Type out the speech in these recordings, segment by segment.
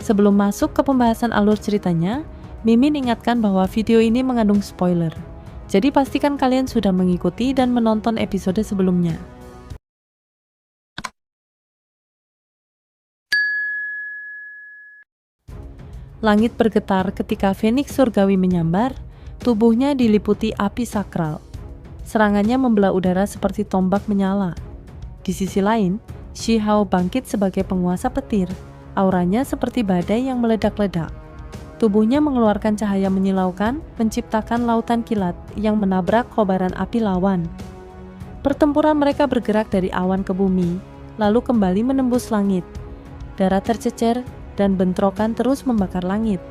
Sebelum masuk ke pembahasan alur ceritanya, Mimin ingatkan bahwa video ini mengandung spoiler. Jadi pastikan kalian sudah mengikuti dan menonton episode sebelumnya. Langit bergetar ketika Phoenix surgawi menyambar, tubuhnya diliputi api sakral. Serangannya membelah udara seperti tombak menyala. Di sisi lain, Shihao bangkit sebagai penguasa petir. Auranya seperti badai yang meledak-ledak. Tubuhnya mengeluarkan cahaya menyilaukan, menciptakan lautan kilat yang menabrak kobaran api lawan. Pertempuran mereka bergerak dari awan ke bumi, lalu kembali menembus langit. Darah tercecer dan bentrokan terus membakar langit.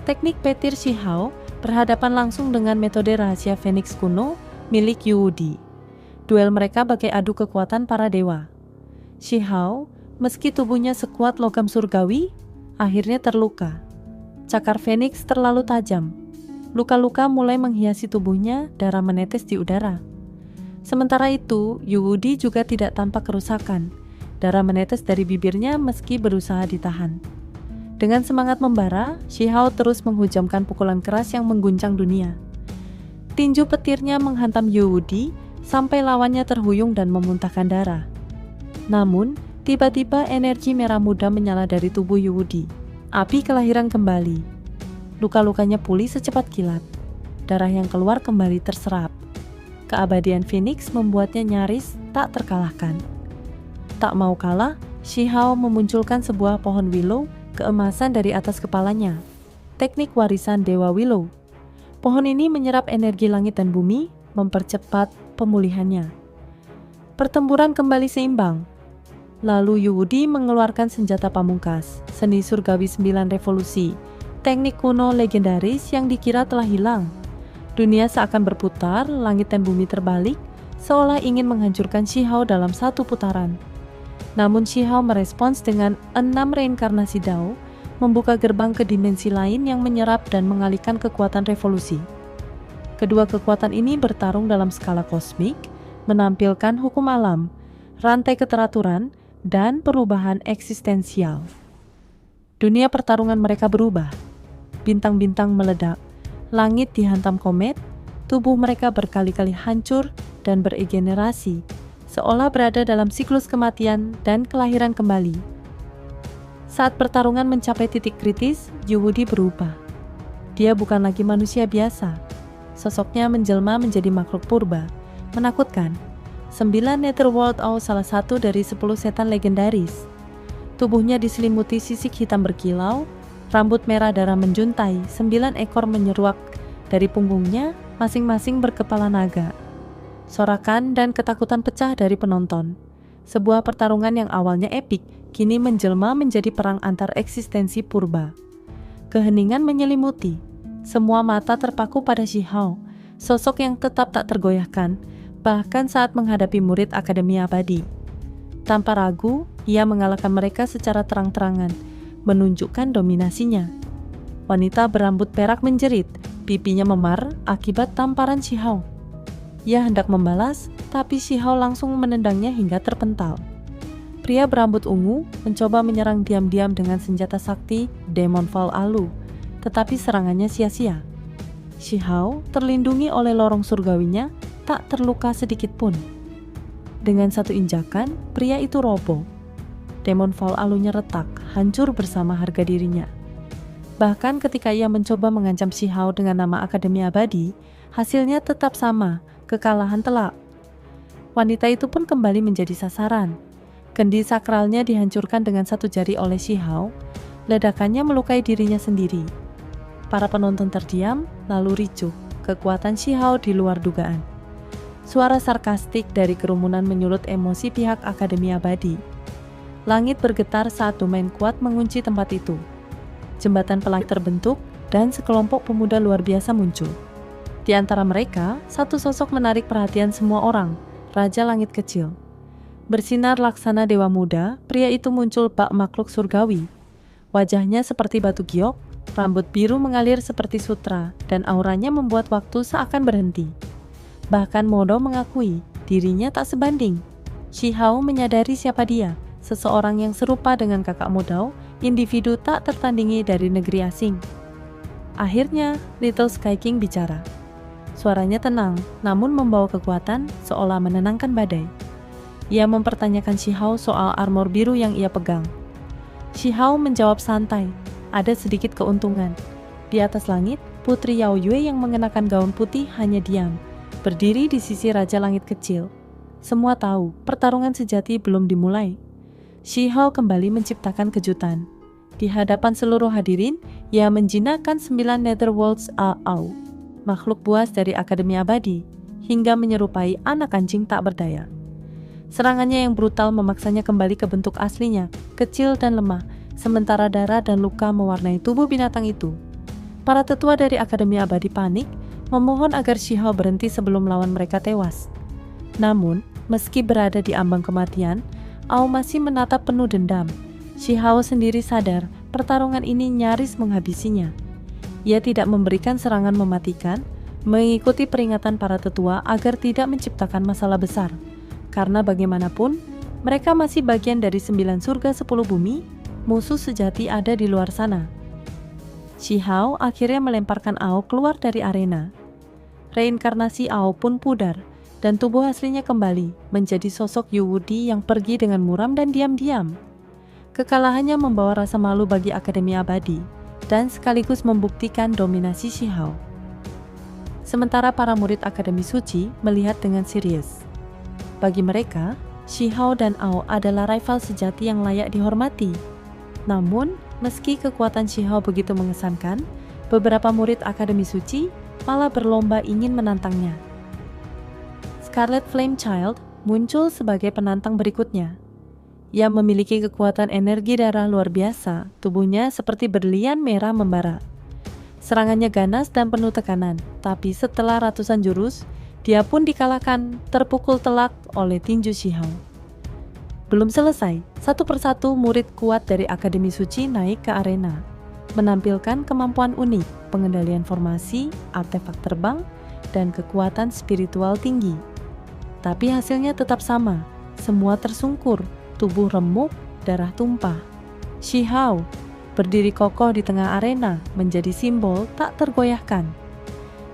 Teknik petir Shihao berhadapan langsung dengan metode rahasia Phoenix kuno milik Yuudi. Duel mereka bagai adu kekuatan para dewa. Shihao, meski tubuhnya sekuat logam surgawi, akhirnya terluka. Cakar Phoenix terlalu tajam. Luka-luka mulai menghiasi tubuhnya, darah menetes di udara. Sementara itu, Yuudi juga tidak tampak kerusakan. Darah menetes dari bibirnya meski berusaha ditahan. Dengan semangat membara, Shihao terus menghujamkan pukulan keras yang mengguncang dunia. Tinju petirnya menghantam Yuudi sampai lawannya terhuyung dan memuntahkan darah. Namun, tiba-tiba energi merah muda menyala dari tubuh Yuudi. Api kelahiran kembali. Luka-lukanya pulih secepat kilat. Darah yang keluar kembali terserap. Keabadian Phoenix membuatnya nyaris tak terkalahkan. Tak mau kalah, Shihao memunculkan sebuah pohon willow keemasan dari atas kepalanya. Teknik warisan Dewa Willow. Pohon ini menyerap energi langit dan bumi, mempercepat pemulihannya. Pertempuran kembali seimbang. Lalu Yuudi mengeluarkan senjata pamungkas, seni surgawi 9 revolusi, teknik kuno legendaris yang dikira telah hilang. Dunia seakan berputar, langit dan bumi terbalik, seolah ingin menghancurkan Shihao dalam satu putaran. Namun Shihao merespons dengan 6 reinkarnasi Dao, membuka gerbang ke dimensi lain yang menyerap dan mengalihkan kekuatan revolusi. Kedua kekuatan ini bertarung dalam skala kosmik, menampilkan hukum alam, rantai keteraturan, dan perubahan eksistensial. Dunia pertarungan mereka berubah. Bintang-bintang meledak, langit dihantam komet, tubuh mereka berkali-kali hancur dan beregenerasi, seolah berada dalam siklus kematian dan kelahiran kembali. Saat pertarungan mencapai titik kritis, Yuudi berubah. Dia bukan lagi manusia biasa. Sosoknya menjelma menjadi makhluk purba, menakutkan. 9 Netherworld Owl salah satu dari 10 setan legendaris. Tubuhnya diselimuti sisik hitam berkilau, rambut merah darah menjuntai, 9 ekor menyeruak dari punggungnya, masing-masing berkepala naga. Sorakan dan ketakutan pecah dari penonton. Sebuah pertarungan yang awalnya epik, kini menjelma menjadi perang antar eksistensi purba. Keheningan menyelimuti. Semua mata terpaku pada Shihao, sosok yang tetap tak tergoyahkan, bahkan saat menghadapi murid Akademi Abadi. Tanpa ragu, ia mengalahkan mereka secara terang-terangan, menunjukkan dominasinya. Wanita berambut perak menjerit, pipinya memar akibat tamparan Shihao. Ia hendak membalas, tapi Shihao langsung menendangnya hingga terpental. Pria berambut ungu mencoba menyerang diam-diam dengan senjata sakti Demon Fall Alu, tetapi serangannya sia-sia. Shihao terlindungi oleh lorong surgawinya, tak terluka sedikit pun. Dengan satu injakan, pria itu roboh. Demon Fall Alunya retak, hancur bersama harga dirinya. Bahkan ketika ia mencoba mengancam Shihao dengan nama Akademi Abadi, hasilnya tetap sama, kekalahan telak. Wanita itu pun kembali menjadi sasaran. Kendi sakralnya dihancurkan dengan satu jari oleh Shihao, ledakannya melukai dirinya sendiri. Para penonton terdiam, lalu ricuh, kekuatan Shihao di luar dugaan. Suara sarkastik dari kerumunan menyulut emosi pihak Akademi Abadi. Langit bergetar saat domain kuat mengunci tempat itu. Jembatan pelangi terbentuk dan sekelompok pemuda luar biasa muncul. Di antara mereka, satu sosok menarik perhatian semua orang, Raja Langit Kecil. Bersinar laksana dewa muda, pria itu muncul bak makhluk surgawi. Wajahnya seperti batu giok, rambut biru mengalir seperti sutra, dan auranya membuat waktu seakan berhenti. Bahkan Modo mengakui dirinya tak sebanding. Shihao menyadari siapa dia, seseorang yang serupa dengan kakak Modao individu tak tertandingi dari negeri asing. Akhirnya, Little Sky King bicara. Suaranya tenang, namun membawa kekuatan seolah menenangkan badai. Ia mempertanyakan Shihao soal armor biru yang ia pegang. Shihao menjawab santai, ada sedikit keuntungan. Di atas langit, Putri Yao Yue yang mengenakan gaun putih hanya diam, berdiri di sisi Raja Langit kecil. Semua tahu, pertarungan sejati belum dimulai. Shihao kembali menciptakan kejutan. Di hadapan seluruh hadirin, ia menjinakkan 9 Netherworlds Ao, makhluk buas dari Akademi Abadi, hingga menyerupai anak anjing tak berdaya. Serangannya yang brutal memaksanya kembali ke bentuk aslinya, kecil dan lemah, sementara darah dan luka mewarnai tubuh binatang itu. Para tetua dari Akademi Abadi panik, memohon agar Shihao berhenti sebelum lawan mereka tewas. Namun, meski berada di ambang kematian, Ao masih menatap penuh dendam. Shihao sendiri sadar pertarungan ini nyaris menghabisinya. Ia tidak memberikan serangan mematikan, mengikuti peringatan para tetua agar tidak menciptakan masalah besar. Karena bagaimanapun, mereka masih bagian dari 9 surga 10 bumi, musuh sejati ada di luar sana. Shihao akhirnya melemparkan Ao keluar dari arena. Reinkarnasi Ao pun pudar, dan tubuh aslinya kembali menjadi sosok Yu Wudi yang pergi dengan muram dan diam-diam. Kekalahannya membawa rasa malu bagi Akademi Abadi, dan sekaligus membuktikan dominasi Shihao. Sementara para murid Akademi Suci melihat dengan serius. Bagi mereka, Shihao dan Ao adalah rival sejati yang layak dihormati. Namun, meski kekuatan Shihao begitu mengesankan, beberapa murid Akademi Suci malah berlomba ingin menantangnya. Scarlet Flame Child muncul sebagai penantang berikutnya. Ia memiliki kekuatan energi darah luar biasa, tubuhnya seperti berlian merah membara. Serangannya ganas dan penuh tekanan, tapi setelah ratusan jurus, dia pun dikalahkan terpukul telak oleh tinju Shihao. Belum selesai, satu persatu murid kuat dari Akademi Suci naik ke arena, menampilkan kemampuan unik, pengendalian formasi, artefak terbang, dan kekuatan spiritual tinggi. Tapi hasilnya tetap sama, semua tersungkur, tubuh remuk, darah tumpah. Shihao berdiri kokoh di tengah arena, menjadi simbol tak tergoyahkan.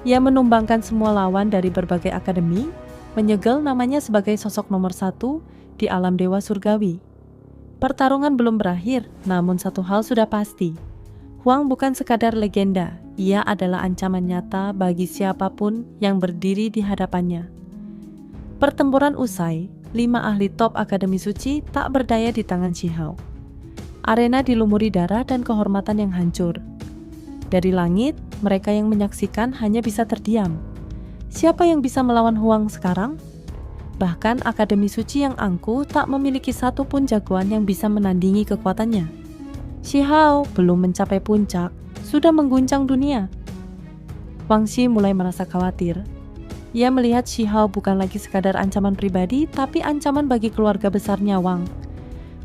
Ia menumbangkan semua lawan dari berbagai akademi, menyegel namanya sebagai sosok nomor 1 di alam dewa surgawi. Pertarungan belum berakhir, namun satu hal sudah pasti. Huang bukan sekadar legenda, ia adalah ancaman nyata bagi siapapun yang berdiri di hadapannya. Pertempuran usai, 5 ahli top Akademi Suci tak berdaya di tangan Shihao. Arena dilumuri darah dan kehormatan yang hancur. Dari langit, mereka yang menyaksikan hanya bisa terdiam. Siapa yang bisa melawan Huang sekarang? Bahkan Akademi Suci yang angkuh tak memiliki satu pun jagoan yang bisa menandingi kekuatannya. Shihao belum mencapai puncak, sudah mengguncang dunia. Wang Xi mulai merasa khawatir. Ia melihat Shihao bukan lagi sekadar ancaman pribadi, tapi ancaman bagi keluarga besarnya Wang.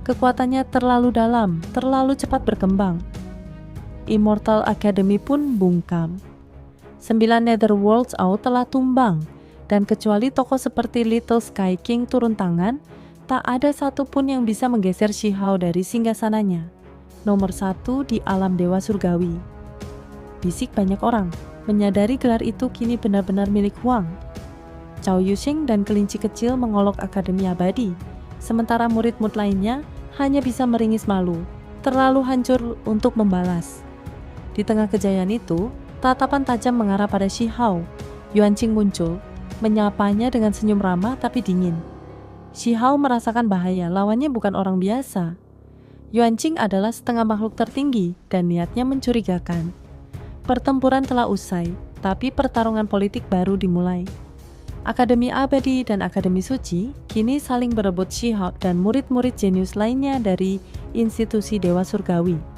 Kekuatannya terlalu dalam, terlalu cepat berkembang. Immortal Academy pun bungkam. 9 Netherworlds Ao telah tumbang, dan kecuali tokoh seperti Little Sky King turun tangan, tak ada satupun yang bisa menggeser Shihao dari singgasananya, nomor 1 di alam dewa surgawi. Bisik banyak orang, menyadari gelar itu kini benar-benar milik Huang. Cao Yuxing dan kelinci kecil mengolok Akademi Abadi, sementara murid-murid lainnya hanya bisa meringis malu, terlalu hancur untuk membalas. Di tengah kejayaan itu, tatapan tajam mengarah pada Shihao. Yuanqing muncul, menyapanya dengan senyum ramah tapi dingin. Shihao merasakan bahaya, lawannya bukan orang biasa. Yuanqing adalah setengah makhluk tertinggi dan niatnya mencurigakan. Pertempuran telah usai, tapi pertarungan politik baru dimulai. Akademi Abadi dan Akademi Suci kini saling berebut Shihao dan murid-murid jenius lainnya dari institusi Dewa Surgawi.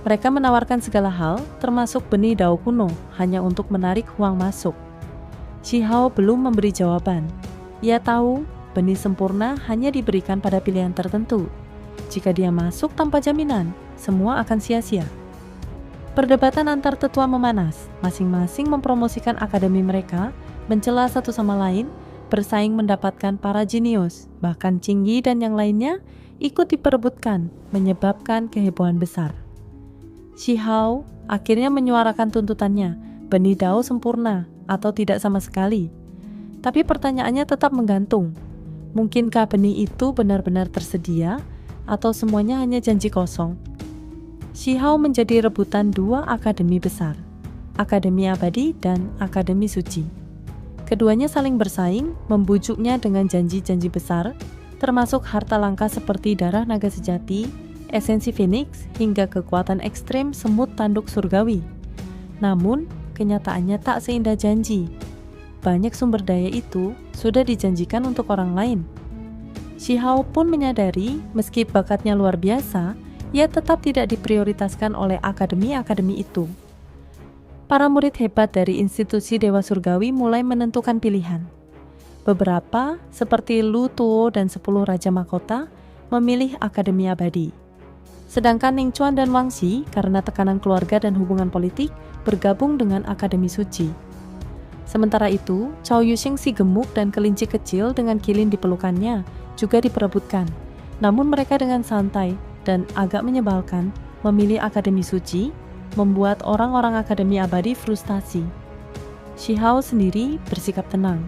Mereka menawarkan segala hal, termasuk benih dao kuno, hanya untuk menarik Huang masuk. Shihao belum memberi jawaban. Ia tahu benih sempurna hanya diberikan pada pilihan tertentu. Jika dia masuk tanpa jaminan, semua akan sia-sia. Perdebatan antar tetua memanas, masing-masing mempromosikan akademi mereka, mencela satu sama lain, bersaing mendapatkan para jenius, bahkan Qingyi dan yang lainnya ikut diperebutkan, menyebabkan kehebohan besar. Shi Hao akhirnya menyuarakan tuntutannya, benih Dao sempurna atau tidak sama sekali. Tapi pertanyaannya tetap menggantung. Mungkinkah benih itu benar-benar tersedia atau semuanya hanya janji kosong? Shi Hao menjadi rebutan dua akademi besar, Akademi Abadi dan Akademi Suci. Keduanya saling bersaing, membujuknya dengan janji-janji besar, termasuk harta langka seperti darah naga sejati, esensi Phoenix, hingga kekuatan ekstrem semut tanduk surgawi. Namun, kenyataannya tak seindah janji. Banyak sumber daya itu sudah dijanjikan untuk orang lain. Shi Hao pun menyadari, meski bakatnya luar biasa, ia tetap tidak diprioritaskan oleh akademi-akademi itu. Para murid hebat dari institusi Dewa Surgawi mulai menentukan pilihan. Beberapa, seperti Lu Tuo dan 10 Raja Mahkota, memilih Akademi Abadi. Sedangkan Ning Chuan dan Wang Xi, karena tekanan keluarga dan hubungan politik, bergabung dengan Akademi Suci. Sementara itu, Cao Yuxing si gemuk dan kelinci kecil dengan kilin di pelukannya juga diperebutkan. Namun mereka dengan santai dan agak menyebalkan memilih Akademi Suci, membuat orang-orang Akademi Abadi frustasi. Shi Hao sendiri bersikap tenang.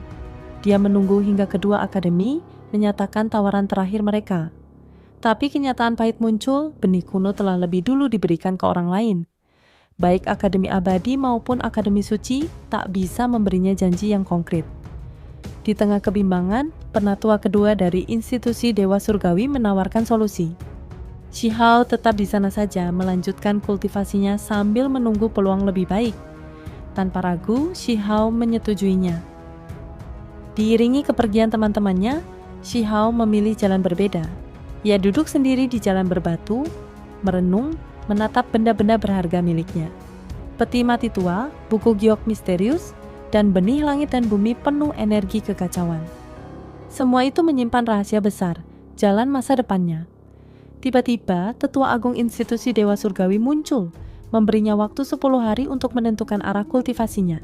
Dia menunggu hingga kedua akademi menyatakan tawaran terakhir mereka. Tapi kenyataan pahit muncul, benih kuno telah lebih dulu diberikan ke orang lain. Baik Akademi Abadi maupun Akademi Suci tak bisa memberinya janji yang konkret. Di tengah kebimbangan, penatua kedua dari institusi Dewa Surgawi menawarkan solusi. Shi Hao tetap di sana saja melanjutkan kultivasinya sambil menunggu peluang lebih baik. Tanpa ragu, Shi Hao menyetujuinya. Diiringi kepergian teman-temannya, Shi Hao memilih jalan berbeda. Ia duduk sendiri di jalan berbatu, merenung, menatap benda-benda berharga miliknya. Peti mati tua, buku giok misterius, dan benih langit dan bumi penuh energi kekacauan. Semua itu menyimpan rahasia besar, jalan masa depannya. Tiba-tiba, Tetua Agung Institusi Dewa Surgawi muncul, memberinya waktu 10 hari untuk menentukan arah kultivasinya.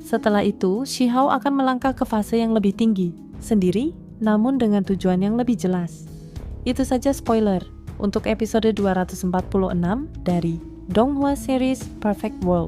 Setelah itu, Shi Hao akan melangkah ke fase yang lebih tinggi, sendiri, namun dengan tujuan yang lebih jelas. Itu saja spoiler untuk episode 246 dari Donghua Series Perfect World.